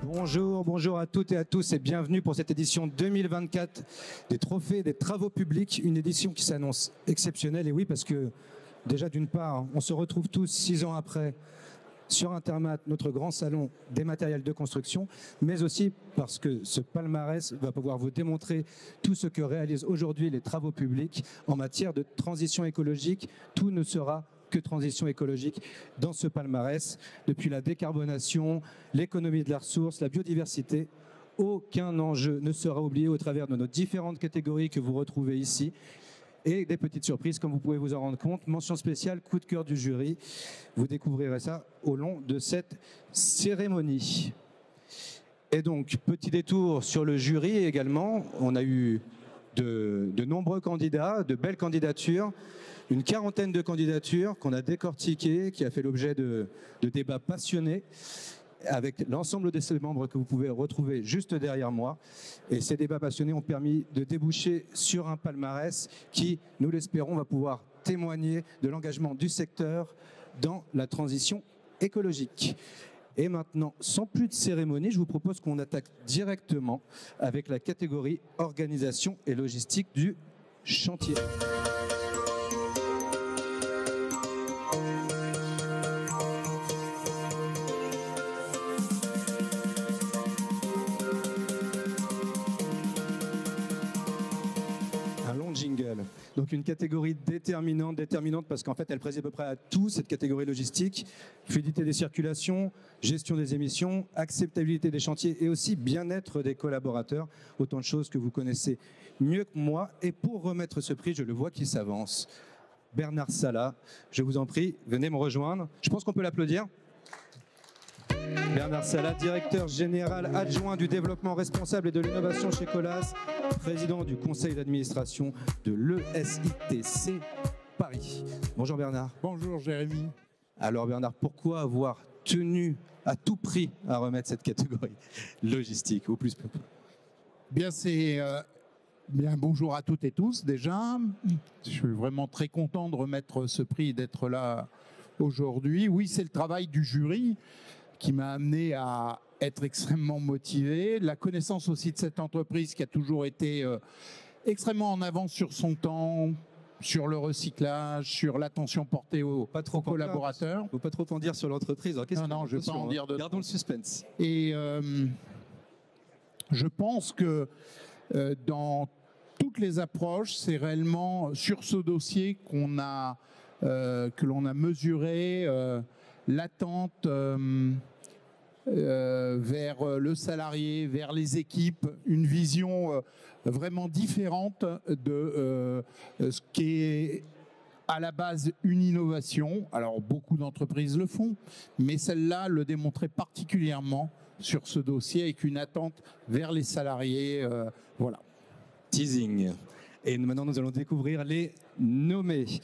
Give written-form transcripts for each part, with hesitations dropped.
Bonjour, bonjour à toutes et à tous et bienvenue pour cette édition 2024 des Trophées des Travaux Publics, une édition qui s'annonce exceptionnelle. Et oui, parce que déjà d'une part, on se retrouve tous 6 ans après sur Intermat, notre grand salon des matériels de construction, mais aussi parce que ce palmarès va pouvoir vous démontrer tout ce que réalisent aujourd'hui les travaux publics en matière de transition écologique. Tout ne sera que transition écologique dans ce palmarès, depuis la décarbonation, l'économie de la ressource, la biodiversité. Aucun enjeu ne sera oublié au travers de nos différentes catégories que vous retrouvez ici. Et des petites surprises, comme vous pouvez vous en rendre compte. Mention spéciale, coup de cœur du jury. Vous découvrirez ça au long de cette cérémonie. Et donc, petit détour sur le jury également. On a eu de nombreux candidats, de belles candidatures. Une quarantaine de candidatures qu'on a décortiquées, qui a fait l'objet de débats passionnés avec l'ensemble de ces membres que vous pouvez retrouver juste derrière moi. Et ces débats passionnés ont permis de déboucher sur un palmarès qui, nous l'espérons, va pouvoir témoigner de l'engagement du secteur dans la transition écologique. Et maintenant, sans plus de cérémonie, je vous propose qu'on attaque directement avec la catégorie organisation et logistique du chantier. Jingle. Donc une catégorie déterminante parce qu'en fait elle préside à peu près à tout, cette catégorie logistique, fluidité des circulations, gestion des émissions, acceptabilité des chantiers et aussi bien-être des collaborateurs, autant de choses que vous connaissez mieux que moi. Et pour remettre ce prix, je le vois qui s'avance, Bernard Salat, je vous en prie, venez me rejoindre. Je pense qu'on peut l'applaudir. Bernard Salat, directeur général adjoint du développement responsable et de l'innovation chez Colas, président du conseil d'administration de l'ESITC Paris. Bonjour Bernard. Bonjour Jérémy. Alors Bernard, pourquoi avoir tenu à tout prix à remettre cette catégorie logistique au plus peuple? Bien, bonjour à toutes et tous déjà. Je suis vraiment très content de remettre ce prix et d'être là aujourd'hui. Oui, c'est le travail du jury qui m'a amené à être extrêmement motivé. La connaissance aussi de cette entreprise qui a toujours été extrêmement en avance sur son temps, sur le recyclage, sur l'attention portée aux collaborateurs. Il ne faut pas trop en dire sur l'entreprise. Non, je ne vais pas en dire de Gardons le suspense. Et je pense que dans toutes les approches, c'est réellement sur ce dossier que l'on a mesuré l'attente vers le salarié, vers les équipes, une vision vraiment différente de ce qui est à la base une innovation. Alors beaucoup d'entreprises le font, mais celle-là le démontrait particulièrement sur ce dossier avec une attente vers les salariés. Voilà. Teasing. Et maintenant nous allons découvrir les nommés.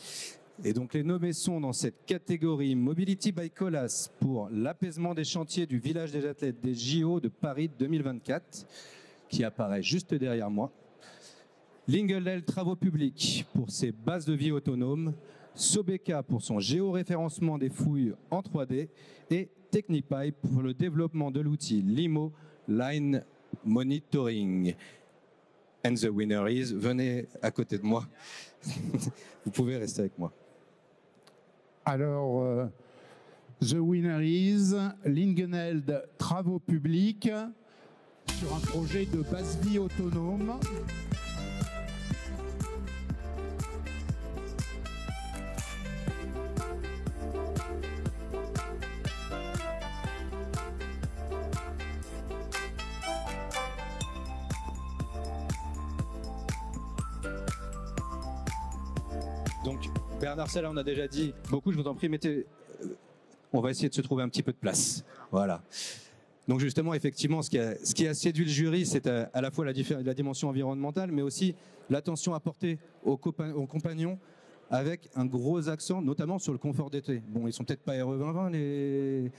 Et donc les nommés sont dans cette catégorie Mobility by Colas pour l'apaisement des chantiers du village des athlètes des JO de Paris 2024, qui apparaît juste derrière moi. Linguel Travaux Publics pour ses bases de vie autonomes, Sobeka pour son géoréférencement des fouilles en 3D et Technipipe pour le développement de l'outil Limo Line Monitoring. And the winner is, venez à côté de moi, vous pouvez rester avec moi. Alors, the winner is Lingenheld Travaux Publics sur un projet de base vie autonome. Donc, Bernard Salat, on a déjà dit beaucoup, je vous en prie, on va essayer de se trouver un petit peu de place. Voilà. Donc justement, effectivement, ce qui a séduit le jury, c'est à la fois la dimension environnementale, mais aussi l'attention apportée aux compagnons, avec un gros accent, notamment sur le confort d'été. Bon, ils sont peut-être pas RE 2020, les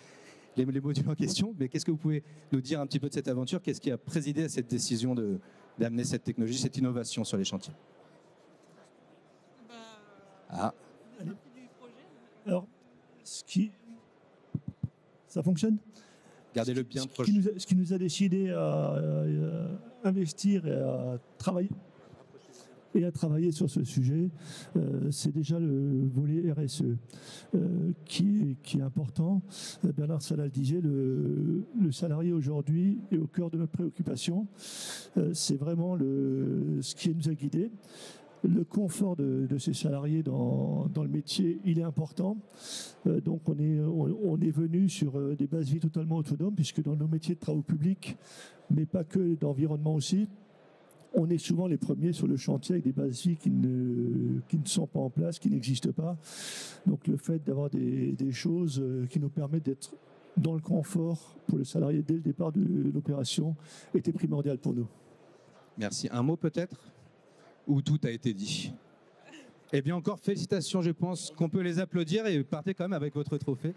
modules en question, mais qu'est-ce que vous pouvez nous dire un petit peu de cette aventure? Qu'est-ce qui a présidé à cette décision d'amener cette technologie, cette innovation sur les chantiers? Alors, ça fonctionne. Gardez-le bien proche. Ce qui nous a décidé à investir et à travailler sur ce sujet, c'est déjà le volet RSE qui est important. Bernard Salat le disait, le salarié aujourd'hui est au cœur de notre préoccupation. C'est vraiment ce qui nous a guidés. Le confort de ces salariés dans le métier, il est important. Donc on est venu sur des bases vie totalement autonomes, puisque dans nos métiers de travaux publics, mais pas que d'environnement aussi, on est souvent les premiers sur le chantier avec des bases vie qui ne sont pas en place, qui n'existent pas. Donc le fait d'avoir des choses qui nous permettent d'être dans le confort pour le salarié dès le départ de l'opération était primordial pour nous. Merci. Un mot peut-être ? Ou tout a été dit ? Eh bien encore, félicitations, je pense qu'on peut les applaudir et partez quand même avec votre trophée.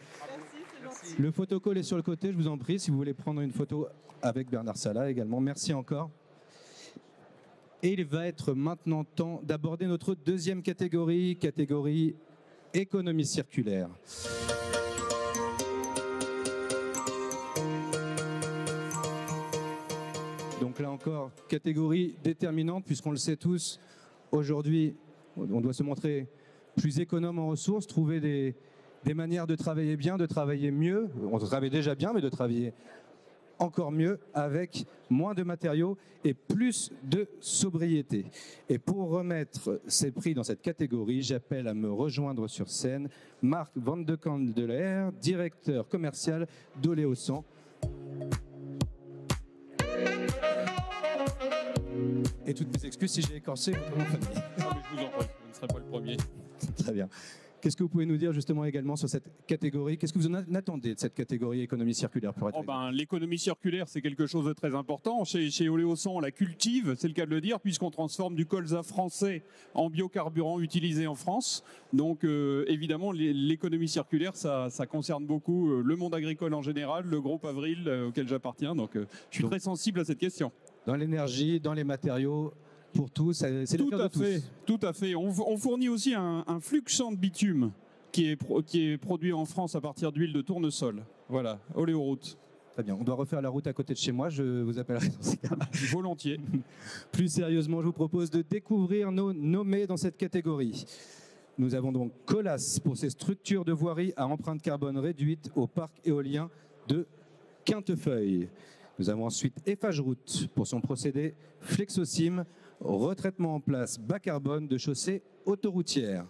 Merci, le photocall est sur le côté, je vous en prie, si vous voulez prendre une photo avec Bernard Salat également. Merci encore. Et il va être maintenant temps d'aborder notre deuxième catégorie économie circulaire. Donc là encore, catégorie déterminante, puisqu'on le sait tous, aujourd'hui, on doit se montrer plus économe en ressources, trouver des manières de travailler bien, de travailler mieux. On travaille déjà bien, mais de travailler encore mieux avec moins de matériaux et plus de sobriété. Et pour remettre ces prix dans cette catégorie, j'appelle à me rejoindre sur scène Marc Van de Candelaire, directeur commercial d'Oléosan. Et toutes mes excuses si j'ai écorché votre nom de famille. Non, mais je vous en prie, je ne serai pas le premier. Très bien. Qu'est-ce que vous pouvez nous dire justement également sur cette catégorie ? Qu'est-ce que vous en attendez de cette catégorie économie circulaire pour être l'économie circulaire, c'est quelque chose de très important. Chez Oléosan, on la cultive, c'est le cas de le dire, puisqu'on transforme du colza français en biocarburant utilisé en France. Donc évidemment, l'économie circulaire, ça concerne beaucoup le monde agricole en général, le groupe Avril auquel j'appartiens. Donc je suis très sensible à cette question. Dans l'énergie, dans les matériaux, pour tous, c'est le cœur de tous. Tout à fait. On fournit aussi un fluxant de bitume qui est produit en France à partir d'huile de tournesol. Voilà, Oléoroute. Très bien. On doit refaire la route à côté de chez moi. Je vous appellerai dans ces cas. Volontiers. Plus sérieusement, je vous propose de découvrir nos nommés dans cette catégorie. Nous avons donc Colas pour ses structures de voirie à empreinte carbone réduite au parc éolien de Quintefeuille. Nous avons ensuite Eiffage-Route pour son procédé Flexosim, retraitement en place bas carbone de chaussées autoroutières.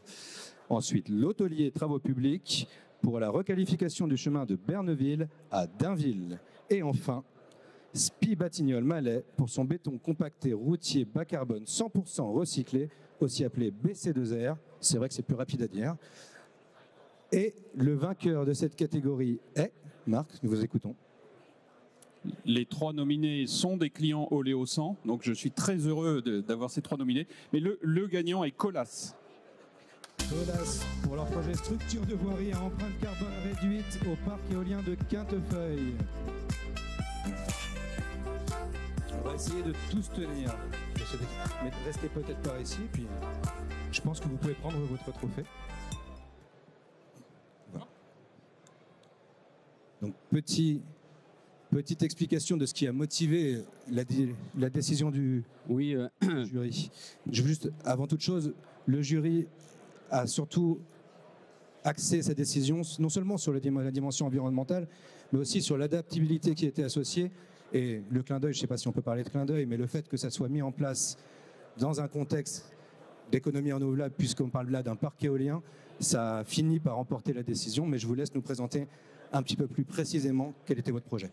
Ensuite, l'Hôtelier Travaux Publics pour la requalification du chemin de Berneville à Dainville. Et enfin, Spi Batignolles Malais pour son béton compacté routier bas carbone 100% recyclé, aussi appelé BC2R. C'est vrai que c'est plus rapide à dire. Et le vainqueur de cette catégorie est, Marc, nous vous écoutons. Les trois nominés sont des clients Oléosan, donc je suis très heureux d'avoir ces trois nominés. Mais le gagnant est Colas. Colas pour leur projet structure de voirie à empreinte carbone réduite au parc éolien de Quintefeuille. On va essayer de tous tenir. Mais restez peut-être par ici, puis je pense que vous pouvez prendre votre trophée. Voilà. Donc petite explication de ce qui a motivé la décision du jury. Je veux juste, avant toute chose, le jury a surtout axé sa décision non seulement sur la dimension environnementale, mais aussi sur l'adaptabilité qui était associée. Et le clin d'œil, je ne sais pas si on peut parler de clin d'œil, mais le fait que ça soit mis en place dans un contexte d'économie renouvelable, puisqu'on parle là d'un parc éolien, ça a fini par remporter la décision. Mais je vous laisse nous présenter un petit peu plus précisément quel était votre projet.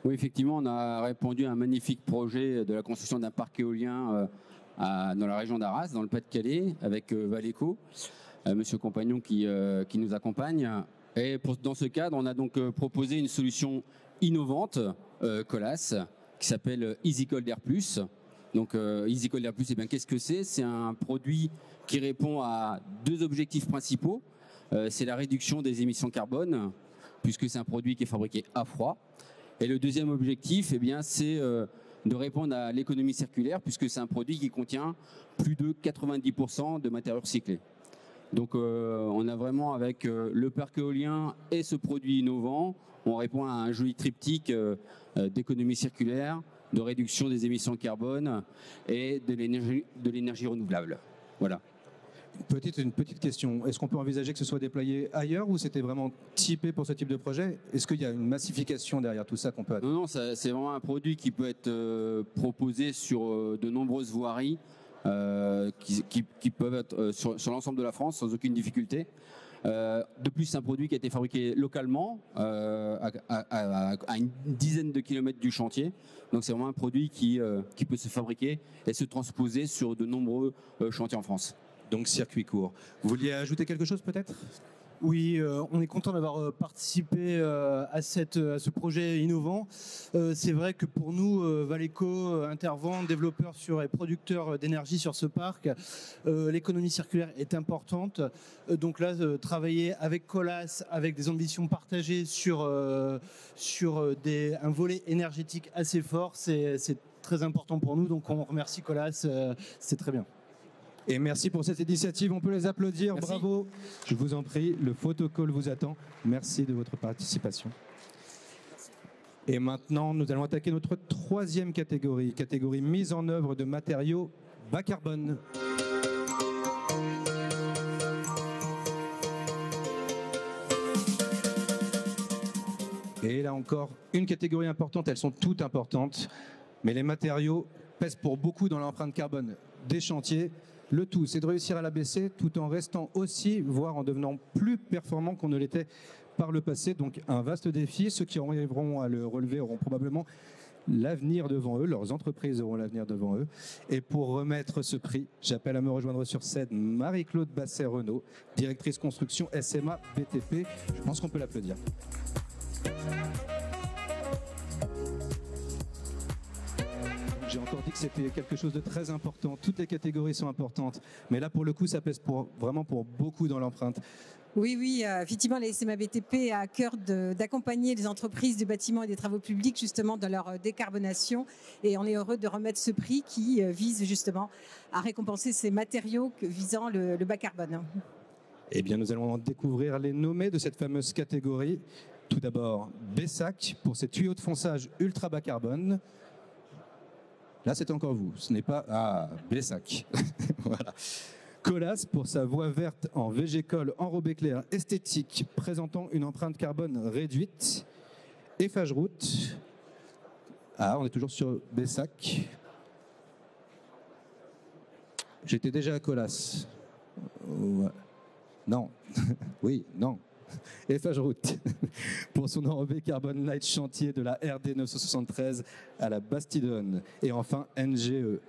Oui, effectivement, on a répondu à un magnifique projet de la construction d'un parc éolien dans la région d'Arras, dans le Pas-de-Calais, avec Valeco, monsieur Compagnon qui nous accompagne. Et dans ce cadre, on a donc proposé une solution innovante, Colas, qui s'appelle EasyCold Air Plus. Donc EasyCold Air Plus, eh bien, qu'est-ce que c'est ? C'est un produit qui répond à deux objectifs principaux. C'est la réduction des émissions carbone, puisque c'est un produit qui est fabriqué à froid. Et le deuxième objectif, eh bien, c'est de répondre à l'économie circulaire, puisque c'est un produit qui contient plus de 90% de matériaux recyclés. Donc on a vraiment avec le parc éolien et ce produit innovant, on répond à un joli triptyque d'économie circulaire, de réduction des émissions de carbone et de l'énergie renouvelable. Voilà. Une petite question. Est-ce qu'on peut envisager que ce soit déployé ailleurs ou c'était vraiment typé pour ce type de projet? Est-ce qu'il y a une massification derrière tout ça qu'on peut attendre? Non, c'est vraiment un produit qui peut être proposé sur de nombreuses voiries qui peuvent être sur l'ensemble de la France sans aucune difficulté. De plus, c'est un produit qui a été fabriqué localement à une dizaine de kilomètres du chantier. Donc c'est vraiment un produit qui peut se fabriquer et se transposer sur de nombreux chantiers en France. Donc circuit court. Vous vouliez ajouter quelque chose peut-être? Oui, on est content d'avoir participé à ce projet innovant. C'est vrai que pour nous, Valeco intervent, développeur et producteur d'énergie sur ce parc. L'économie circulaire est importante. Donc là, travailler avec Colas, avec des ambitions partagées sur un volet énergétique assez fort, c'est très important pour nous. Donc on remercie Colas, c'est très bien. Et merci pour cette initiative, on peut les applaudir, merci. Bravo. Je vous en prie, le photocall vous attend. Merci de votre participation. Et maintenant, nous allons attaquer notre troisième catégorie, catégorie mise en œuvre de matériaux bas carbone. Et là encore, une catégorie importante, elles sont toutes importantes, mais les matériaux pèsent pour beaucoup dans l'empreinte carbone des chantiers. Le tout, c'est de réussir à la baisser tout en restant aussi, voire en devenant plus performant qu'on ne l'était par le passé. Donc un vaste défi. Ceux qui arriveront à le relever auront probablement l'avenir devant eux, leurs entreprises auront l'avenir devant eux. Et pour remettre ce prix, j'appelle à me rejoindre sur scène Marie-Claude Basset-Renaud, directrice construction SMA BTP. Je pense qu'on peut l'applaudir. J'ai encore dit que c'était quelque chose de très important. Toutes les catégories sont importantes. Mais là, pour le coup, ça pèse vraiment pour beaucoup dans l'empreinte. Oui, effectivement, la SMA BTP a à cœur d'accompagner les entreprises du bâtiment et des travaux publics justement dans leur décarbonation. Et on est heureux de remettre ce prix qui vise justement à récompenser ces matériaux visant le bas carbone. Eh bien, nous allons découvrir les nommés de cette fameuse catégorie. Tout d'abord, Bessac pour ses tuyaux de fonçage ultra bas carbone. Là, c'est encore vous. Ce n'est pas... Ah, Bessac. Voilà. Colas pour sa voie verte en végécole enrobé clair esthétique présentant une empreinte carbone réduite. Et Fageroute. Ah, on est toujours sur Bessac. J'étais déjà à Colas. Ouais. Non. Oui, non. Et Fageroute pour son enrobé carbone light chantier de la RD 973 à la Bastidonne. Et enfin NGE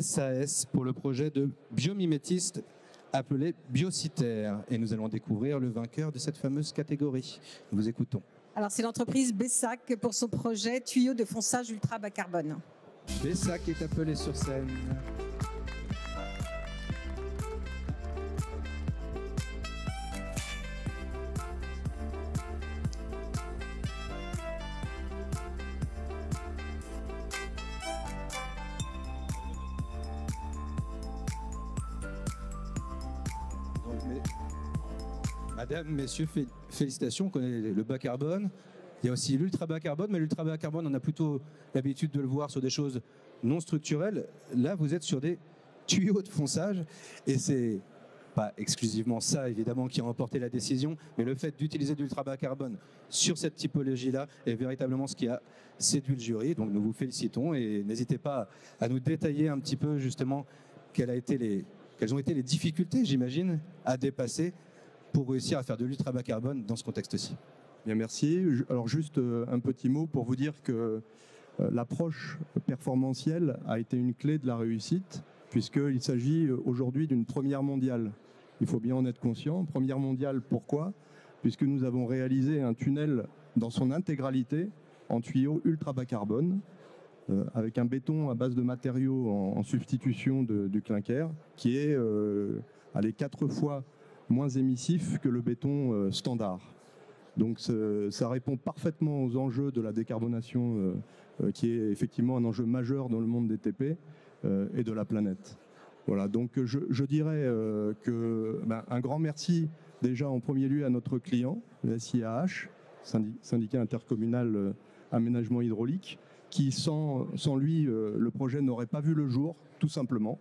SAS pour le projet de biomimétiste appelé Biociter. Et nous allons découvrir le vainqueur de cette fameuse catégorie. Nous vous écoutons. Alors c'est l'entreprise Bessac pour son projet tuyau de fonçage ultra bas carbone. Bessac est appelé sur scène. Madame, messieurs, félicitations, on connaît le bas carbone. Il y a aussi l'ultra bas carbone, mais l'ultra bas carbone, on a plutôt l'habitude de le voir sur des choses non structurelles. Là, vous êtes sur des tuyaux de fonçage, et c'est pas exclusivement ça, évidemment, qui a remporté la décision, mais le fait d'utiliser de l'ultra bas carbone sur cette typologie-là est véritablement ce qui a séduit le jury. Donc nous vous félicitons, et n'hésitez pas à nous détailler un petit peu, justement, quelles ont été les difficultés, j'imagine, à dépasser pour réussir à faire de l'ultra bas carbone dans ce contexte-ci. Bien, merci. Alors juste un petit mot pour vous dire que l'approche performantielle a été une clé de la réussite, puisqu'il s'agit aujourd'hui d'une première mondiale. Il faut bien en être conscient. Première mondiale, pourquoi? Puisque nous avons réalisé un tunnel dans son intégralité en tuyau ultra bas carbone, avec un béton à base de matériaux en substitution du clinker, qui est 4 fois moins émissif que le béton standard. Donc ça répond parfaitement aux enjeux de la décarbonation qui est effectivement un enjeu majeur dans le monde des TP et de la planète. Voilà, donc je dirais un grand merci déjà en premier lieu à notre client, le SIAH, syndicat intercommunal aménagement hydraulique, qui sans lui, le projet n'aurait pas vu le jour, tout simplement.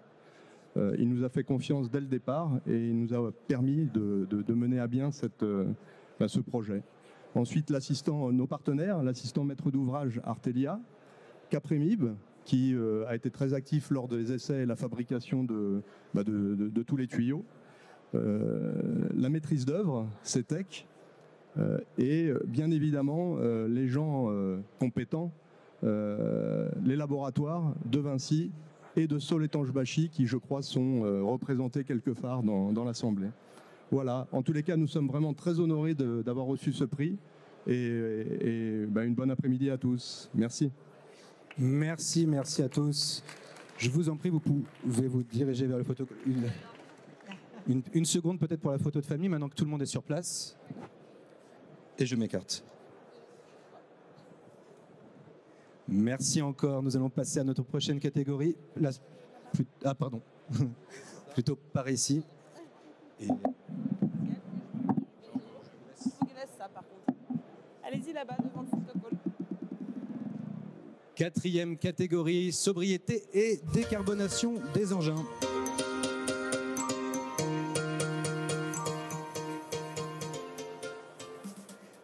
Il nous a fait confiance dès le départ et il nous a permis de mener à bien ce projet. Ensuite, nos partenaires, l'assistant maître d'ouvrage Artelia, Caprémib, qui a été très actif lors des essais et la fabrication de tous les tuyaux, la maîtrise d'œuvre, CETEC, et bien évidemment les gens compétents, les laboratoires de Vinci et de Soletange-Bachy qui, je crois, sont représentés quelque part dans l'Assemblée. Voilà, en tous les cas, nous sommes vraiment très honorés d'avoir reçu ce prix et une bonne après-midi à tous. Merci. Merci à tous. Je vous en prie, vous pouvez vous diriger vers le photo. Une seconde peut-être pour la photo de famille, maintenant que tout le monde est sur place. Et je m'écarte. Merci encore. Nous allons passer à notre prochaine catégorie. Pardon. Plutôt par ici. Allez-y là-bas devant le protocole. Quatrième catégorie, sobriété et décarbonation des engins.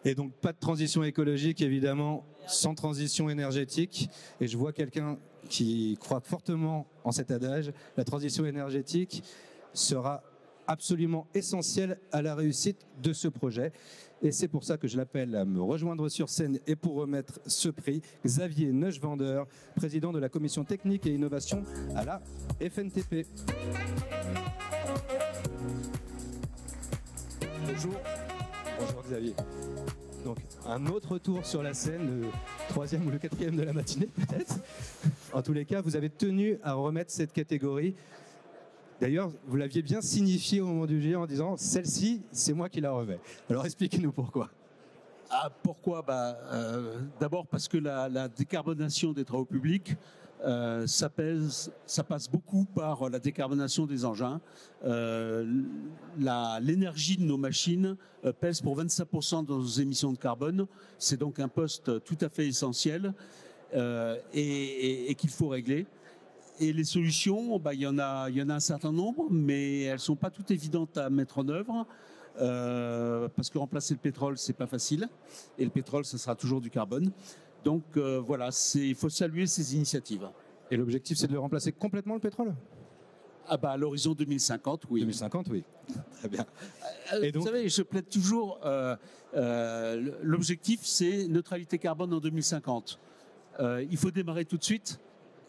Et donc pas de transition écologique évidemment sans transition énergétique. Et je vois quelqu'un qui croit fortement en cet adage. La transition énergétique sera absolument essentielle à la réussite de ce projet. Et c'est pour ça que je l'appelle à me rejoindre sur scène et pour remettre ce prix, Xavier Neuschwander, président de la commission technique et innovation à la FNTP. Bonjour. Bonjour Xavier. Donc un autre tour sur la scène, le troisième ou le quatrième de la matinée peut-être. En tous les cas, vous avez tenu à remettre cette catégorie. D'ailleurs, vous l'aviez bien signifié au moment du GIE en disant « celle-ci, c'est moi qui la remets ». Alors expliquez-nous pourquoi. Pourquoi d'abord parce que la décarbonation des travaux publics, ça passe beaucoup par la décarbonation des engins. L'énergie de nos machines pèse pour 25% de nos émissions de carbone. C'est donc un poste tout à fait essentiel et qu'il faut régler. Et les solutions, il y en a un certain nombre, mais elles ne sont pas toutes évidentes à mettre en œuvre. Parce que remplacer le pétrole, c'est pas facile. Et le pétrole, ce sera toujours du carbone. Donc voilà, il faut saluer ces initiatives. Et l'objectif, c'est de le remplacer complètement, le pétrole ? À l'horizon 2050, oui. 2050, oui. Très bien. Et donc, vous savez, je plaide toujours, l'objectif, c'est neutralité carbone en 2050. Il faut démarrer tout de suite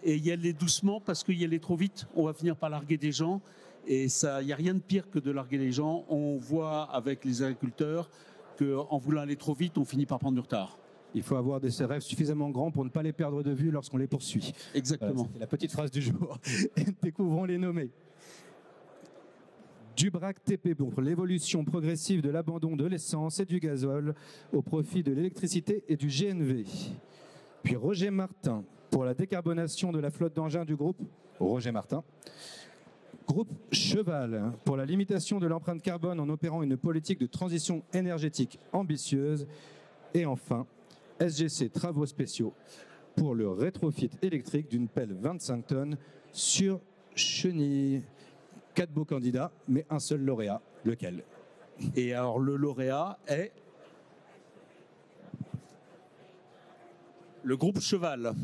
et y aller doucement parce qu'il y aller trop vite, on va finir par larguer des gens. Et il n'y a rien de pire que de larguer les gens. On voit avec les agriculteurs qu'en voulant aller trop vite, on finit par prendre du retard. Il faut avoir des rêves suffisamment grands pour ne pas les perdre de vue lorsqu'on les poursuit. Exactement. Voilà, c'était la petite phrase du jour. Découvrons les nommés. Dubrac TP pour l'évolution progressive de l'abandon de l'essence et du gazole au profit de l'électricité et du GNV. Puis Roger Martin pour la décarbonation de la flotte d'engins du groupe Roger Martin. Groupe Cheval pour la limitation de l'empreinte carbone en opérant une politique de transition énergétique ambitieuse. Et enfin, SGC Travaux Spéciaux pour le rétrofit électrique d'une pelle 25 tonnes sur chenille. 4 beaux candidats, mais un seul lauréat. Lequel ? Et alors le lauréat est le groupe Cheval.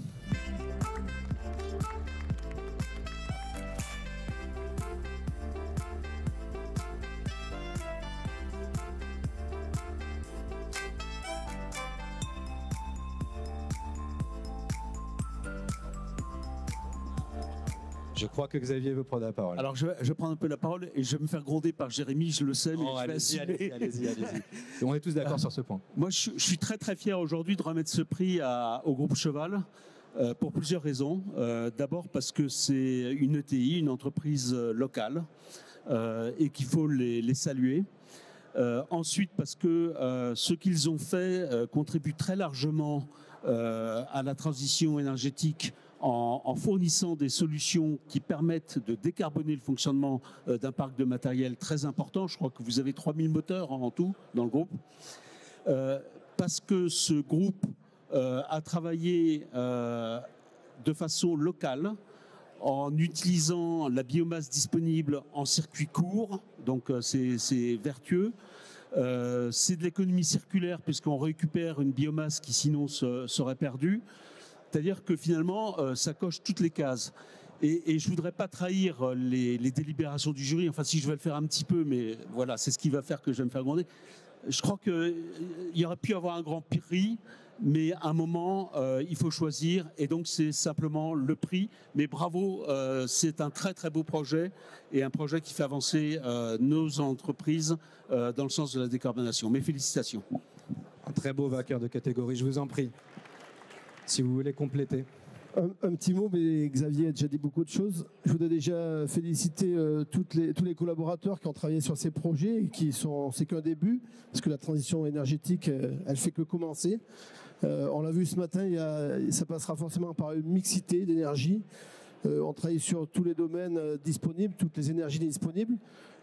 Je crois que Xavier veut prendre la parole. Alors je vais prendre un peu la parole et je vais me faire gronder par Jérémy, je le sais, mais allez-y. On est tous d'accord sur ce point. Moi, je suis très très fier aujourd'hui de remettre ce prix au groupe Cheval pour plusieurs raisons. D'abord parce que c'est une ETI, une entreprise locale, et qu'il faut les saluer. Ensuite parce que ce qu'ils ont fait contribue très largement à la transition énergétique en fournissant des solutions qui permettent de décarboner le fonctionnement d'un parc de matériel très important. Je crois que vous avez 3000 moteurs en tout dans le groupe. Parce que ce groupe a travaillé de façon locale en utilisant la biomasse disponible en circuit court, donc c'est vertueux. C'est de l'économie circulaire puisqu'on récupère une biomasse qui sinon serait perdue. C'est-à-dire que finalement, ça coche toutes les cases. Et je ne voudrais pas trahir les délibérations du jury, enfin si je vais le faire un petit peu, mais voilà, c'est ce qui va faire que je vais me faire gronder. Je crois qu'il y aurait pu avoir un grand prix, mais à un moment, il faut choisir, et donc c'est simplement le prix. Mais bravo, c'est un très très beau projet, et un projet qui fait avancer nos entreprises dans le sens de la décarbonation. Mes félicitations. Un très beau vainqueur de catégorie, je vous en prie. Si vous voulez compléter. Un petit mot, mais Xavier a déjà dit beaucoup de choses. Je voudrais déjà féliciter tous les collaborateurs qui ont travaillé sur ces projets, et c'est qu'un début, parce que la transition énergétique, elle fait que commencer. On l'a vu ce matin, ça passera forcément par une mixité d'énergie. On travaille sur tous les domaines disponibles, toutes les énergies disponibles.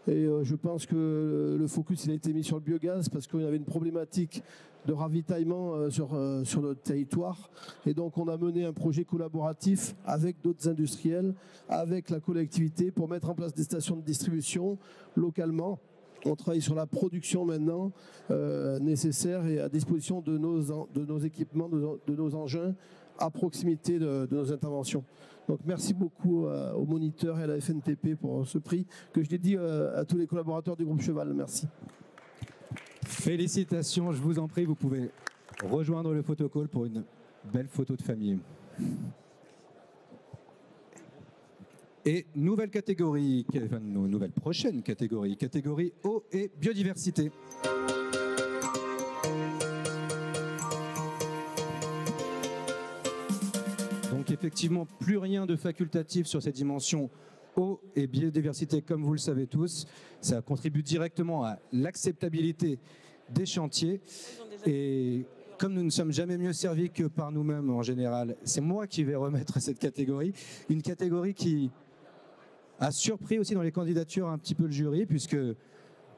Et je pense que le focus il a été mis sur le biogaz parce qu'il y avait une problématique de ravitaillement sur notre territoire. Et donc on a mené un projet collaboratif avec d'autres industriels, avec la collectivité pour mettre en place des stations de distribution localement. On travaille sur la production maintenant nécessaire et à disposition de nos équipements, de nos engins à proximité de nos interventions. Donc merci beaucoup aux moniteurs et à la FNTP pour ce prix que je dédie à tous les collaborateurs du groupe Cheval. Merci. Félicitations, je vous en prie, vous pouvez rejoindre le photocall pour une belle photo de famille. Et nouvelle catégorie, enfin nouvelle prochaine catégorie, catégorie eau et biodiversité. Donc effectivement, plus rien de facultatif sur ces dimensions eau et biodiversité, comme vous le savez tous. Ça contribue directement à l'acceptabilité des chantiers. Et comme nous ne sommes jamais mieux servis que par nous-mêmes en général, c'est moi qui vais remettre cette catégorie. Une catégorie qui a surpris aussi dans les candidatures un petit peu le jury, puisque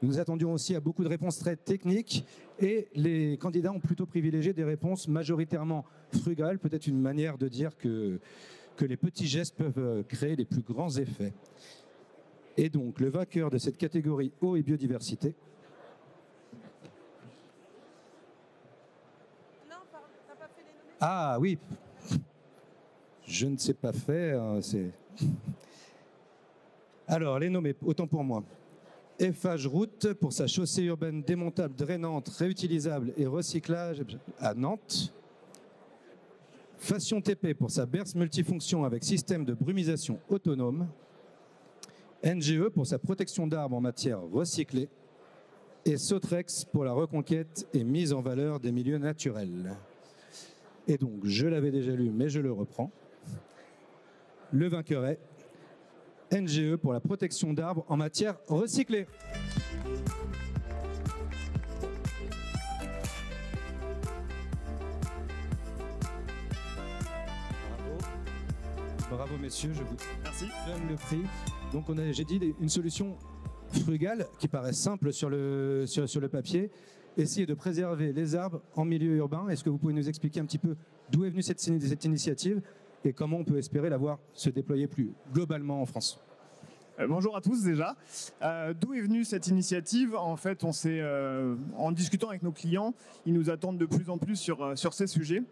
nous attendions aussi à beaucoup de réponses très techniques et les candidats ont plutôt privilégié des réponses majoritairement frugales, peut-être une manière de dire que les petits gestes peuvent créer les plus grands effets. Et donc, le vainqueur de cette catégorie eau et biodiversité. Ah oui, je ne sais pas faire, c'est... Alors, les nommés, autant pour moi. FH Route pour sa chaussée urbaine démontable, drainante, réutilisable et recyclage à Nantes. Fashion TP pour sa berce multifonction avec système de brumisation autonome. NGE pour sa protection d'arbres en matière recyclée. Et Sotrex pour la reconquête et mise en valeur des milieux naturels. Et donc, je l'avais déjà lu, mais je le reprends. Le vainqueur est NGE pour la protection d'arbres en matière recyclée. Bravo messieurs, je vous donne le prix. Donc j'ai dit une solution frugale qui paraît simple sur le papier. Essayer de préserver les arbres en milieu urbain. Est-ce que vous pouvez nous expliquer un petit peu d'où est venue cette initiative et comment on peut espérer la voir se déployer plus globalement en France? Bonjour à tous déjà. D'où est venue cette initiative? En fait, on s'est, en discutant avec nos clients, ils nous attendent de plus en plus sur ces sujets.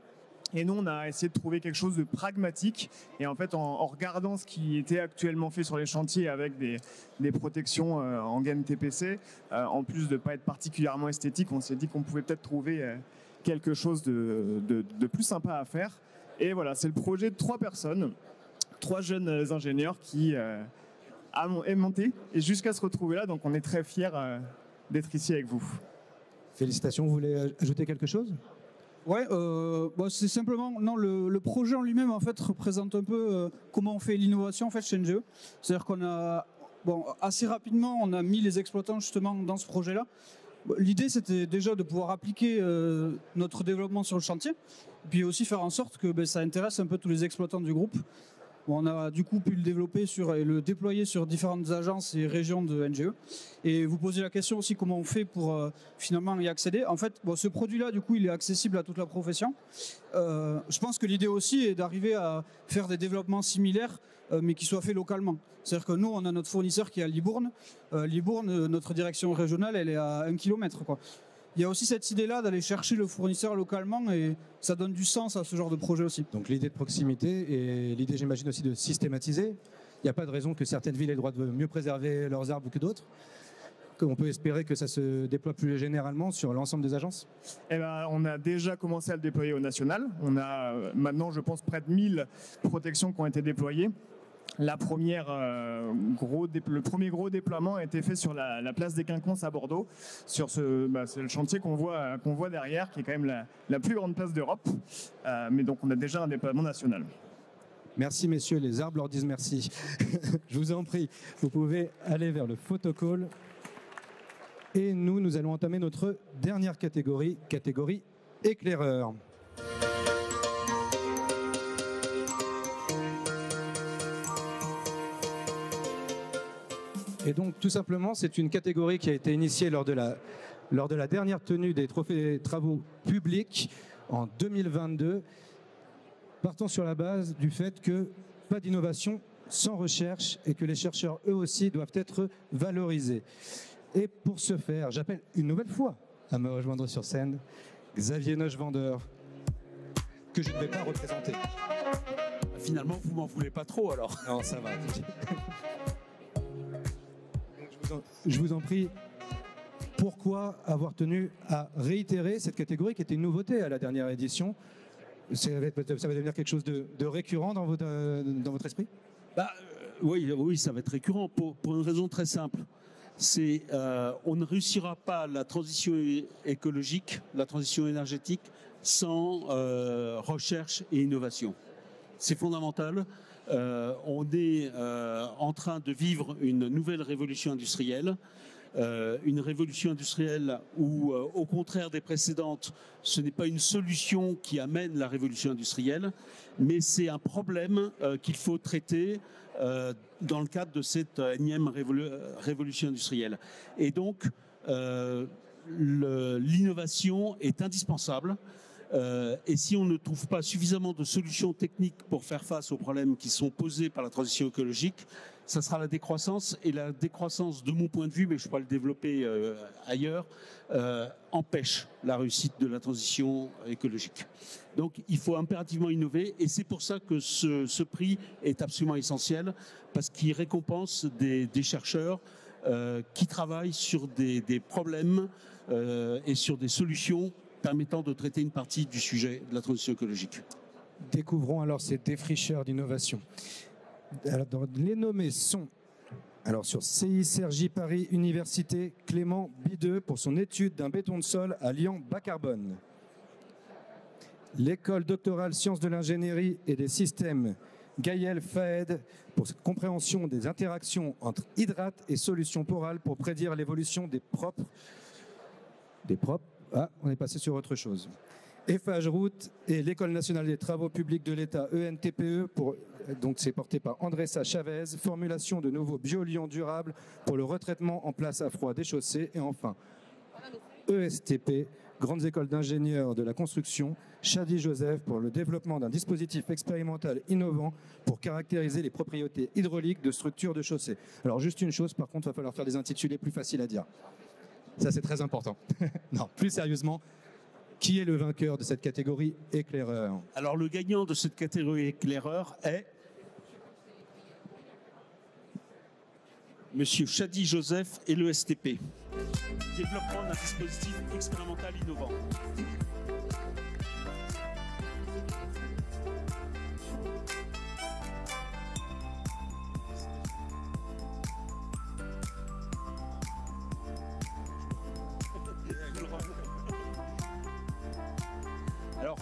Et nous, on a essayé de trouver quelque chose de pragmatique. Et en fait, en regardant ce qui était actuellement fait sur les chantiers avec des protections en gamme TPC, en plus de ne pas être particulièrement esthétique, on s'est dit qu'on pouvait peut-être trouver quelque chose de plus sympa à faire. Et voilà, c'est le projet de 3 personnes, 3 jeunes ingénieurs qui est monté et jusqu'à se retrouver là. Donc, on est très fiers d'être ici avec vous. Félicitations. Vous voulez ajouter quelque chose? Ouais, c'est simplement le projet en lui-même en fait représente un peu comment on fait l'innovation en fait chez NGE. C'est-à-dire qu'on a assez rapidement on a mis les exploitants justement dans ce projet-là. L'idée, c'était déjà de pouvoir appliquer notre développement sur le chantier, puis aussi faire en sorte que ça intéresse un peu tous les exploitants du groupe. Bon, on a du coup pu le développer et le déployer sur différentes agences et régions de NGE. Et vous posez la question aussi comment on fait pour finalement y accéder. En fait, ce produit-là, du coup, il est accessible à toute la profession. Je pense que l'idée aussi est d'arriver à faire des développements similaires, mais qui soient faits localement. C'est-à-dire que nous, on a notre fournisseur qui est à Libourne. Libourne, notre direction régionale, elle est à 1 km, quoi. Il y a aussi cette idée-là d'aller chercher le fournisseur localement et ça donne du sens à ce genre de projet aussi. Donc l'idée de proximité et l'idée, j'imagine, aussi de systématiser. Il n'y a pas de raison que certaines villes aient le droit de mieux préserver leurs arbres que d'autres. On peut espérer que ça se déploie plus généralement sur l'ensemble des agences. On a déjà commencé à le déployer au national. On a maintenant, je pense, près de 1000 protections qui ont été déployées. Le premier gros déploiement a été fait sur la place des Quinconces à Bordeaux, sur c'est le chantier qu'on voit derrière, qui est quand même la plus grande place d'Europe. Mais donc on a déjà un déploiement national. Merci messieurs, les arbres leur disent merci. Je vous en prie, vous pouvez aller vers le photocall. Et nous allons entamer notre dernière catégorie éclaireur. Et donc, tout simplement, c'est une catégorie qui a été initiée lors de la dernière tenue des trophées des travaux publics en 2022, partant sur la base du fait que pas d'innovation sans recherche et que les chercheurs, eux aussi, doivent être valorisés. Et pour ce faire, j'appelle une nouvelle fois à me rejoindre sur scène Xavier Noche-Vendeur, que je ne vais pas représenter. Finalement, vous m'en voulez pas trop alors. Non, ça va. Je vous en prie, pourquoi avoir tenu à réitérer cette catégorie qui était une nouveauté à la dernière édition? Ça va devenir quelque chose de récurrent dans votre esprit? Oui, ça va être récurrent pour une raison très simple. On ne réussira pas la transition écologique, la transition énergétique, sans recherche et innovation. C'est fondamental. On est en train de vivre une nouvelle révolution industrielle, une révolution industrielle où, au contraire des précédentes, ce n'est pas une solution qui amène la révolution industrielle, mais c'est un problème qu'il faut traiter dans le cadre de cette énième révolution industrielle. Et donc, l'innovation est indispensable. Et si on ne trouve pas suffisamment de solutions techniques pour faire face aux problèmes qui sont posés par la transition écologique, ça sera la décroissance. Et la décroissance, de mon point de vue, mais je pourrais le développer ailleurs, empêche la réussite de la transition écologique. Donc il faut impérativement innover et c'est pour ça que ce prix est absolument essentiel, parce qu'il récompense des chercheurs qui travaillent sur des problèmes et sur des solutions permettant de traiter une partie du sujet de la transition écologique. Découvrons alors ces défricheurs d'innovation. Les nommés sont, sur CI Cergy Paris Université, Clément Bideux pour son étude d'un béton de sol à Lyon bas carbone. L'école doctorale Sciences de l'ingénierie et des systèmes Gaël Faed pour cette compréhension des interactions entre hydrates et solutions porales pour prédire l'évolution des propres. Ah, on est passé sur autre chose. Eiffage Route et l'École nationale des travaux publics de l'État, ENTPE, donc c'est porté par Andressa Chavez, formulation de nouveaux biolions durables pour le retraitement en place à froid des chaussées. Et enfin, ESTP, Grandes écoles d'ingénieurs de la construction, Chadi Joseph pour le développement d'un dispositif expérimental innovant pour caractériser les propriétés hydrauliques de structures de chaussées. Alors juste une chose, par contre, il va falloir faire des intitulés plus faciles à dire. Ça, c'est très important. Non, plus sérieusement, qui est le vainqueur de cette catégorie éclaireur? Alors, le gagnant de cette catégorie éclaireur est Monsieur Chadi Joseph et le STP. Développement d'un dispositif expérimental innovant. Alors,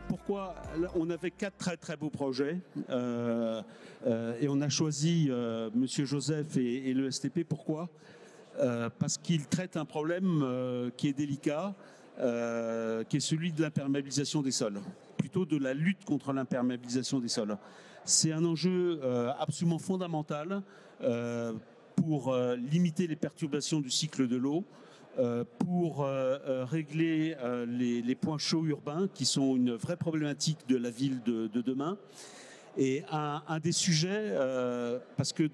pourquoi on avait 4 très très beaux projets et on a choisi Monsieur Joseph et le STP. Pourquoi? parce qu'il traite un problème qui est délicat, qui est celui de l'imperméabilisation des sols, plutôt de la lutte contre l'imperméabilisation des sols. C'est un enjeu absolument fondamental pour limiter les perturbations du cycle de l'eau, pour régler les points chauds urbains qui sont une vraie problématique de la ville de demain. Et un des sujets, parce que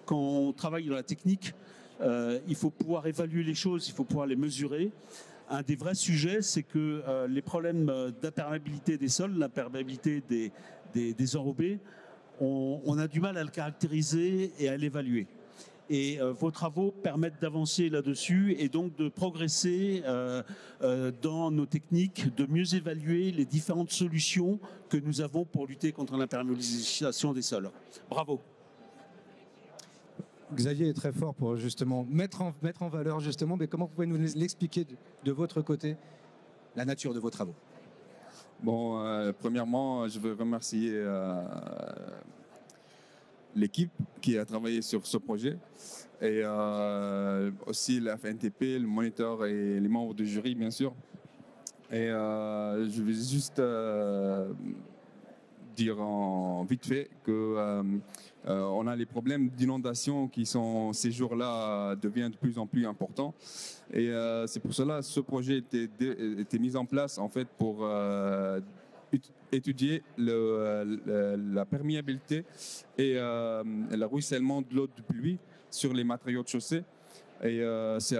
quand on travaille dans la technique, il faut pouvoir évaluer les choses, il faut pouvoir les mesurer. Un des vrais sujets, c'est que les problèmes d'imperméabilité des sols, l'imperméabilité des enrobés, on a du mal à le caractériser et à l'évaluer. Et vos travaux permettent d'avancer là-dessus et donc de progresser dans nos techniques, de mieux évaluer les différentes solutions que nous avons pour lutter contre l'imperméabilisation des sols. Bravo. Xavier est très fort pour justement mettre en valeur justement, mais comment vous pouvez nous l'expliquer de votre côté, la nature de vos travaux? Bon, premièrement, je veux remercier l'équipe qui a travaillé sur ce projet et aussi la FNTP, le moniteur et les membres du jury, bien sûr. Et je vais juste dire vite fait que on a les problèmes d'inondation qui sont ces jours-là deviennent de plus en plus importants et c'est pour cela que ce projet était mis en place en fait pour étudier la perméabilité et le ruissellement de l'eau de pluie sur les matériaux de chaussée. Et c'est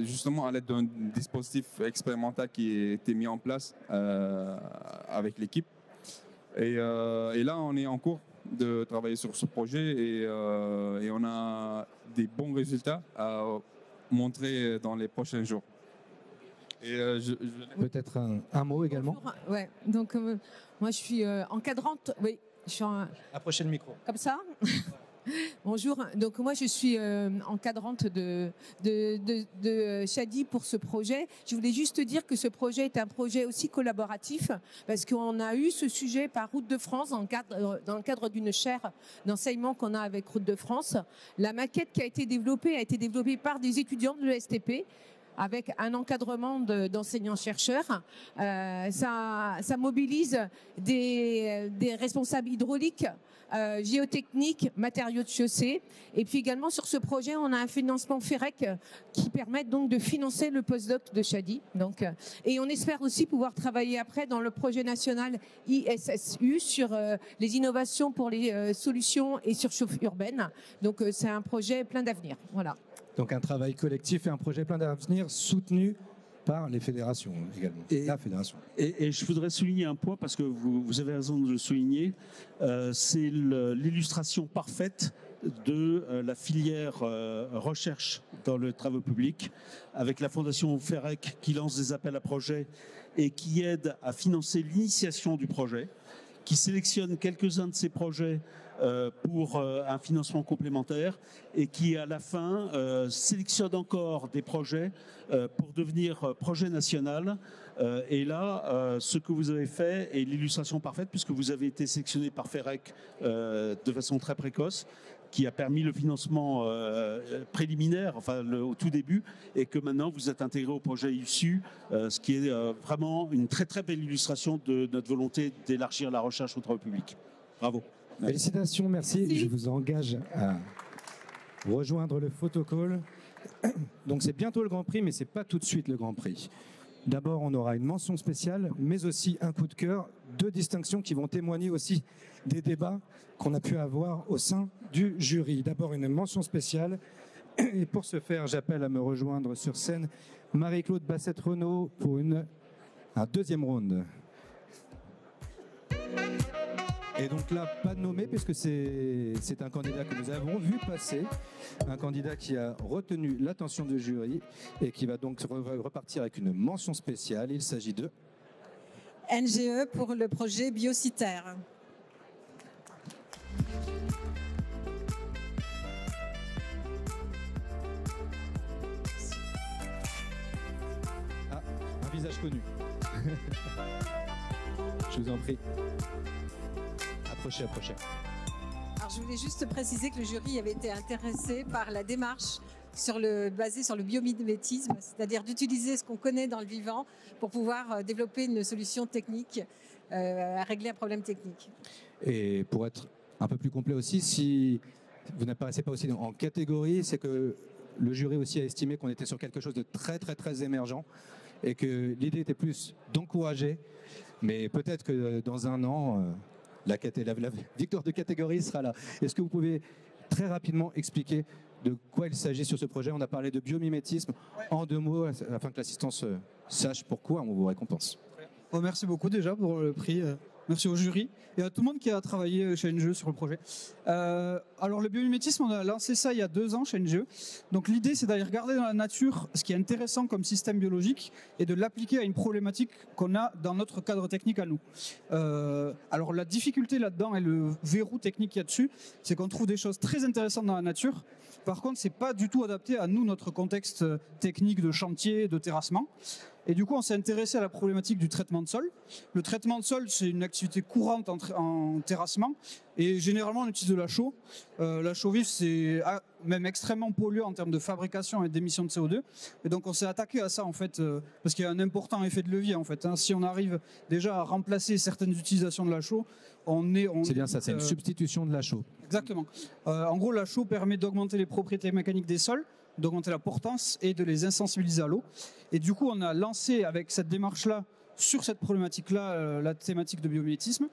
justement à l'aide d'un dispositif expérimental qui a été mis en place avec l'équipe. Et là, on est en cours de travailler sur ce projet et on a des bons résultats à montrer dans les prochains jours. Et peut-être un mot également. Bonjour. Ouais. Donc moi je suis encadrante. Oui, je suis approchez le micro. Comme ça. Bonjour. Donc moi je suis encadrante de Shadi pour ce projet. Je voulais juste dire que ce projet est un projet aussi collaboratif parce qu'on a eu ce sujet par Route de France dans le cadre d'une chaire d'enseignement qu'on a avec Route de France. La maquette qui a été développée par des étudiants de l'ESTP, avec un encadrement d'enseignants-chercheurs. Ça mobilise des responsables hydrauliques, géotechniques, matériaux de chaussée. Et puis également sur ce projet, on a un financement FEREC qui permet donc de financer le postdoc de Shadi. Donc, et on espère aussi pouvoir travailler après dans le projet national ISSU sur les innovations pour les solutions et surchauffe urbaine. Donc c'est un projet plein d'avenir. Voilà. Donc un travail collectif et un projet plein d'avenir soutenu par les fédérations également, la fédération. Et je voudrais souligner un point, parce que vous avez raison de le souligner, c'est l'illustration parfaite de la filière recherche dans le travaux public, avec la Fondation FEREC qui lance des appels à projets et qui aide à financer l'initiation du projet, qui sélectionne quelques-uns de ces projets pour un financement complémentaire et qui à la fin sélectionne encore des projets pour devenir projet national. Et là, ce que vous avez fait est l'illustration parfaite puisque vous avez été sélectionné par FEREC de façon très précoce, qui a permis le financement préliminaire, enfin au tout début, et que maintenant vous êtes intégré au projet ISSU, ce qui est vraiment une très très belle illustration de notre volonté d'élargir la recherche au travail public. Bravo. Félicitations, merci. Je vous engage à rejoindre le photocall. Donc c'est bientôt le Grand Prix, mais c'est pas tout de suite le Grand Prix. D'abord, on aura une mention spéciale, mais aussi un coup de cœur, 2 distinctions qui vont témoigner aussi des débats qu'on a pu avoir au sein du jury. D'abord, une mention spéciale. Et pour ce faire, j'appelle à me rejoindre sur scène Marie-Claude Bassette-Renaud pour un deuxième round. Et donc là, pas de nommé, puisque c'est un candidat que nous avons vu passer, un candidat qui a retenu l'attention du jury et qui va donc repartir avec une mention spéciale. Il s'agit de NGE pour le projet Biocitaire. Ah, un visage connu. Je vous en prie. Approchez. Alors je voulais juste préciser que le jury avait été intéressé par la démarche basé sur le biomimétisme, c'est-à-dire d'utiliser ce qu'on connaît dans le vivant pour pouvoir développer une solution technique à régler un problème technique. Et pour être un peu plus complet aussi, si vous n'apparaissez pas aussi en catégorie, c'est que le jury aussi a estimé qu'on était sur quelque chose de très très très émergent et que l'idée était plus d'encourager, mais peut-être que dans un an, la victoire de catégorie sera là. Est-ce que vous pouvez très rapidement expliquer de quoi il s'agit sur ce projet? On a parlé de biomimétisme en 2 mots, afin que l'assistance sache pourquoi on vous récompense. Bon, merci beaucoup déjà pour le prix. Merci au jury et à tout le monde qui a travaillé chez NGE sur le projet. Alors le biomimétisme, on a lancé ça il y a 2 ans chez NGE. Donc l'idée, c'est d'aller regarder dans la nature ce qui est intéressant comme système biologique et de l'appliquer à une problématique qu'on a dans notre cadre technique à nous. Alors la difficulté là-dedans et le verrou technique qu'il y a dessus, c'est qu'on trouve des choses très intéressantes dans la nature. Par contre, c'est pas du tout adapté à nous, notre contexte technique de chantier, de terrassement. Et du coup, on s'est intéressé à la problématique du traitement de sol. Le traitement de sol, c'est une activité courante en terrassement. Et généralement, on utilise de la chaux. La chaux vive, c'est même extrêmement polluant en termes de fabrication et d'émissions de CO2. Et donc, on s'est attaqué à ça, en fait, parce qu'il y a un important effet de levier, en fait. Si on arrive déjà à remplacer certaines utilisations de la chaux, c'est bien ça, c'est une substitution de la chaux. Exactement. En gros, la chaux permet d'augmenter les propriétés mécaniques des sols, d'augmenter la portance et de les insensibiliser à l'eau. Et du coup, on a lancé avec cette démarche-là, sur cette problématique-là, la thématique de biomimétisme.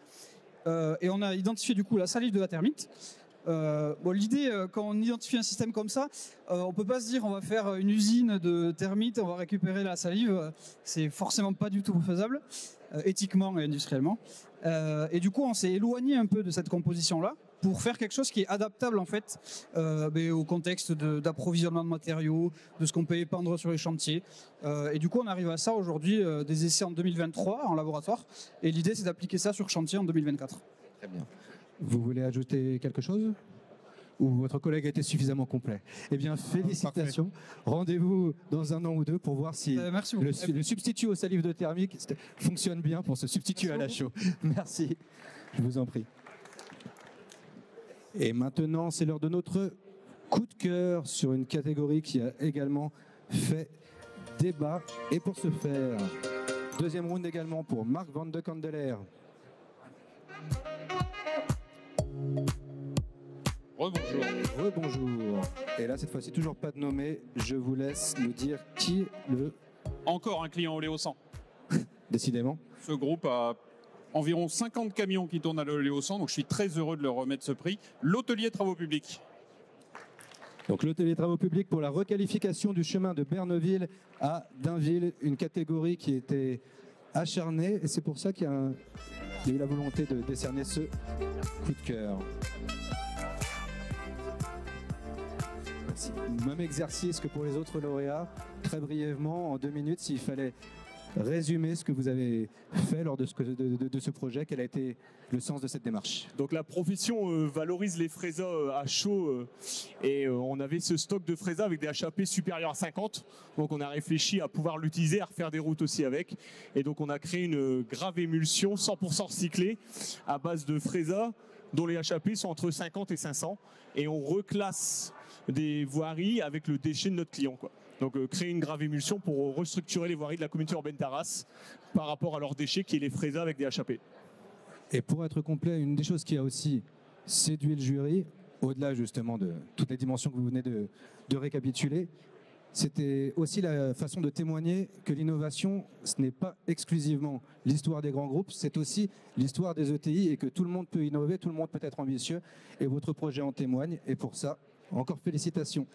Et on a identifié du coup la salive de la termite. L'idée, quand on identifie un système comme ça, on ne peut pas se dire on va faire une usine de termites, on va récupérer la salive. C'est forcément pas du tout faisable, éthiquement et industriellement. Et du coup, on s'est éloigné un peu de cette composition-là pour faire quelque chose qui est adaptable en fait au contexte d'approvisionnement de matériaux, de ce qu'on peut épandre sur les chantiers. Et du coup, on arrive à ça aujourd'hui, des essais en 2023 en laboratoire. Et l'idée, c'est d'appliquer ça sur chantier en 2024. Très bien. Vous voulez ajouter quelque chose? Ou votre collègue a été suffisamment complet? Eh bien, félicitations. Rendez-vous dans 1 an ou 2 pour voir si le substitut aux salives de thermique fonctionne bien pour se substituer à la chaux. Merci. Je vous en prie. Et maintenant, c'est l'heure de notre coup de cœur sur une catégorie qui a également fait débat. Et pour ce faire, 2e round également pour Marc Van de Candeler. Rebonjour. Rebonjour. Et là, cette fois-ci, toujours pas de nommé. Je vous laisse nous dire qui le... Encore un client Oléo100. Décidément. Ce groupe a environ 50 camions qui tournent à l'Oléo100, donc je suis très heureux de leur remettre ce prix. L'hôtelier Travaux Publics. Donc l'hôtelier Travaux Publics pour la requalification du chemin de Berneville à Dainville, une catégorie qui était acharnée, et c'est pour ça qu'il y a eu la volonté de décerner ce coup de cœur. Même exercice que pour les autres lauréats, très brièvement, en 2 minutes, s'il fallait résumer ce que vous avez fait lors de ce projet, quel a été le sens de cette démarche? Donc la profession valorise les fraisas à chaud et on avait ce stock de fraisas avec des HAP supérieurs à 50. Donc on a réfléchi à pouvoir l'utiliser, à refaire des routes aussi avec. Et donc on a créé une grave émulsion 100% recyclée à base de fraisas dont les HAP sont entre 50 et 500. Et on reclasse des voiries avec le déchet de notre client, quoi. Donc créer une grave émulsion pour restructurer les voiries de la communauté urbaine d'Arras par rapport à leurs déchets qui est les fraisas avec des HAP. Et pour être complet, une des choses qui a aussi séduit le jury, au-delà justement de toutes les dimensions que vous venez de récapituler, c'était aussi la façon de témoigner que l'innovation, ce n'est pas exclusivement l'histoire des grands groupes, c'est aussi l'histoire des ETI et que tout le monde peut innover, tout le monde peut être ambitieux et votre projet en témoigne. Et pour ça, encore félicitations.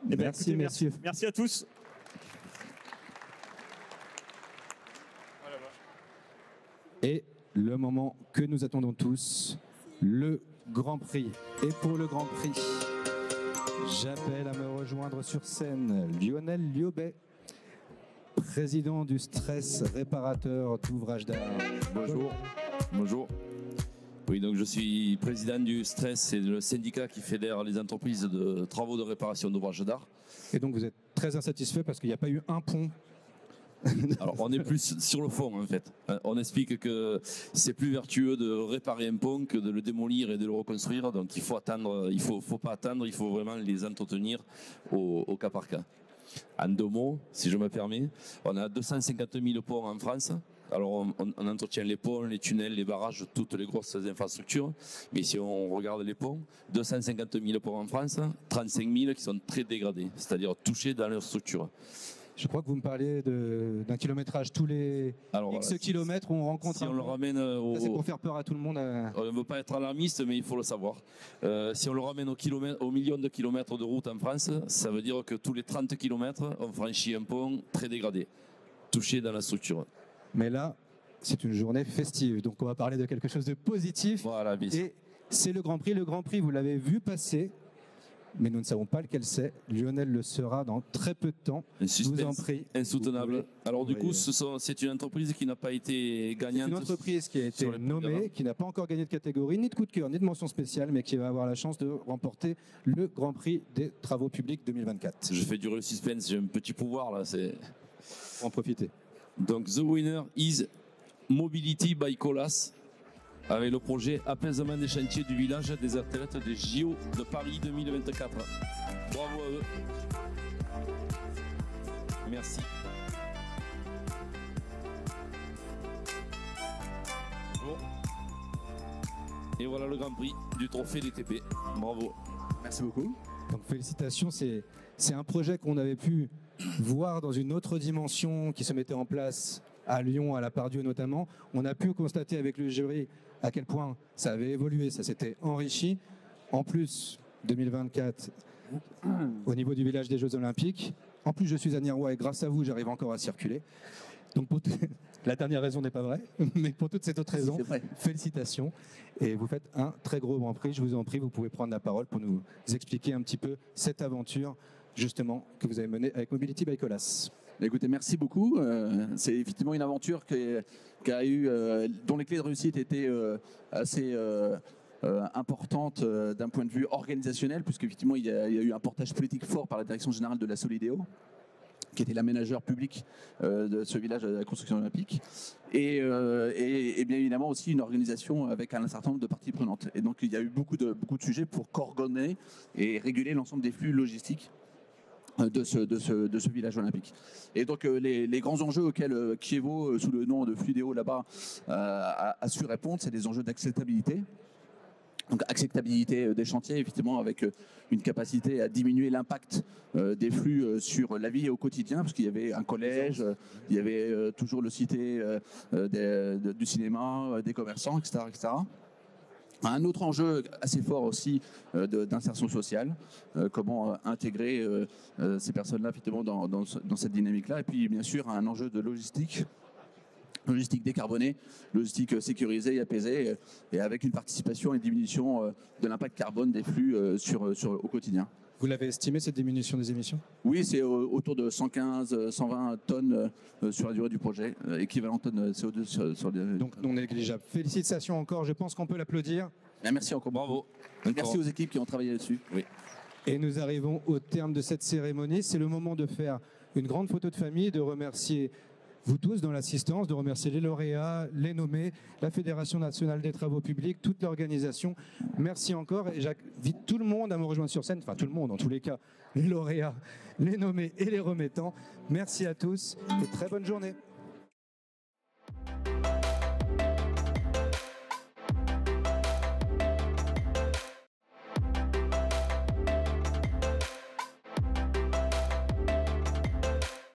Eh bien, merci, écoutez, messieurs. Merci à tous. Et le moment que nous attendons tous, le Grand Prix. Et pour le Grand Prix, j'appelle à me rejoindre sur scène Lionel Liobet, président du Stress Réparateur d'Ouvrages d'Art. Bonjour. Bonjour. Oui, donc je suis président du Stress, c'est le syndicat qui fédère les entreprises de travaux de réparation d'ouvrages d'art. Et donc vous êtes très insatisfait parce qu'il n'y a pas eu un pont Alors, on est plus sur le fond, en fait. On explique que c'est plus vertueux de réparer un pont que de le démolir et de le reconstruire. Donc, il faut attendre, faut pas attendre, il faut vraiment les entretenir au cas par cas. En 2 mots, si je me permets, on a 250 000 ponts en France. Alors, on entretient les ponts, les tunnels, les barrages, toutes les grosses infrastructures. Mais si on regarde les ponts, 250 000 ponts en France, 35 000 qui sont très dégradés, c'est-à-dire touchés dans leur structure. Je crois que vous me parliez d'un kilométrage tous les X kilomètres où on rencontre. Si on le ramène c'est pour faire peur à tout le monde. On ne veut pas être alarmiste, mais il faut le savoir. Si on le ramène au million de kilomètres de route en France, ça veut dire que tous les 30 kilomètres, on franchit un pont très dégradé, touché dans la structure. Mais là, c'est une journée festive, donc on va parler de quelque chose de positif. Voilà, et c'est le Grand Prix. Le Grand Prix, vous l'avez vu passer, mais nous ne savons pas lequel c'est. Lionel le sera dans très peu de temps. Je vous en prie. Insoutenable. Alors du coup, c'est une entreprise qui n'a pas été gagnante. C'est une entreprise qui a été nommée, qui n'a pas encore gagné de catégorie, ni de coup de cœur, ni de mention spéciale, mais qui va avoir la chance de remporter le Grand Prix des travaux publics 2024. Je fais durer le suspense, j'ai un petit pouvoir là. Pour en profiter. Donc, the winner is Mobility by Colas, avec le projet apaisement des chantiers du village des athlètes des JO de Paris 2024. Bravo à eux. Merci. Bon. Et voilà le Grand Prix du trophée DTP. Bravo. Merci beaucoup. Donc félicitations, c'est un projet qu'on avait pu voir dans une autre dimension qui se mettait en place à Lyon, à la Pardieu notamment. On a pu constater avec le jury à quel point ça avait évolué, ça s'était enrichi. En plus, 2024, au niveau du village des Jeux Olympiques. En plus, je suis à Nirois et grâce à vous, j'arrive encore à circuler. Donc la dernière raison n'est pas vraie, mais pour toutes ces autres raisons, félicitations. Et vous faites un très gros Grand Prix. Je vous en prie, vous pouvez prendre la parole pour nous expliquer un petit peu cette aventure justement que vous avez menée avec Mobility by Colas. Écoutez, merci beaucoup. C'est effectivement une aventure dont les clés de réussite étaient assez importantes d'un point de vue organisationnel, puisque effectivement il y a eu un portage politique fort par la direction générale de la Solidéo, qui était l'aménageur public de ce village de la construction olympique, et bien évidemment aussi une organisation avec un certain nombre de parties prenantes. Et donc il y a eu beaucoup de sujets pour coordonner et réguler l'ensemble des flux logistiques de ce village olympique. Et donc les grands enjeux auxquels Kievo, sous le nom de Fluidéo là-bas, a su répondre, c'est des enjeux d'acceptabilité. Donc acceptabilité des chantiers, effectivement, avec une capacité à diminuer l'impact des flux sur la vie au quotidien, parce qu'il y avait un collège, il y avait toujours le cité du cinéma, des commerçants, etc., etc. Un autre enjeu assez fort aussi d'insertion sociale, comment intégrer ces personnes-là effectivement dans cette dynamique-là, et puis bien sûr un enjeu de logistique décarbonée, logistique sécurisée et apaisée, et avec une participation et une diminution de l'impact carbone des flux au quotidien. Vous l'avez estimé, cette diminution des émissions ? Oui, c'est autour de 115-120 tonnes sur la durée du projet, équivalent tonnes CO2 sur les... Donc non négligeable. Félicitations encore, je pense qu'on peut l'applaudir. Merci encore. Bravo. Merci aux équipes qui ont travaillé là-dessus. Oui. Et nous arrivons au terme de cette cérémonie. C'est le moment de faire une grande photo de famille, de remercier vous tous dans l'assistance, de remercier les lauréats, les nommés, la Fédération nationale des travaux publics, toute l'organisation. Merci encore et j'invite tout le monde à me rejoindre sur scène, enfin tout le monde en tous les cas, les lauréats, les nommés et les remettants. Merci à tous et très bonne journée.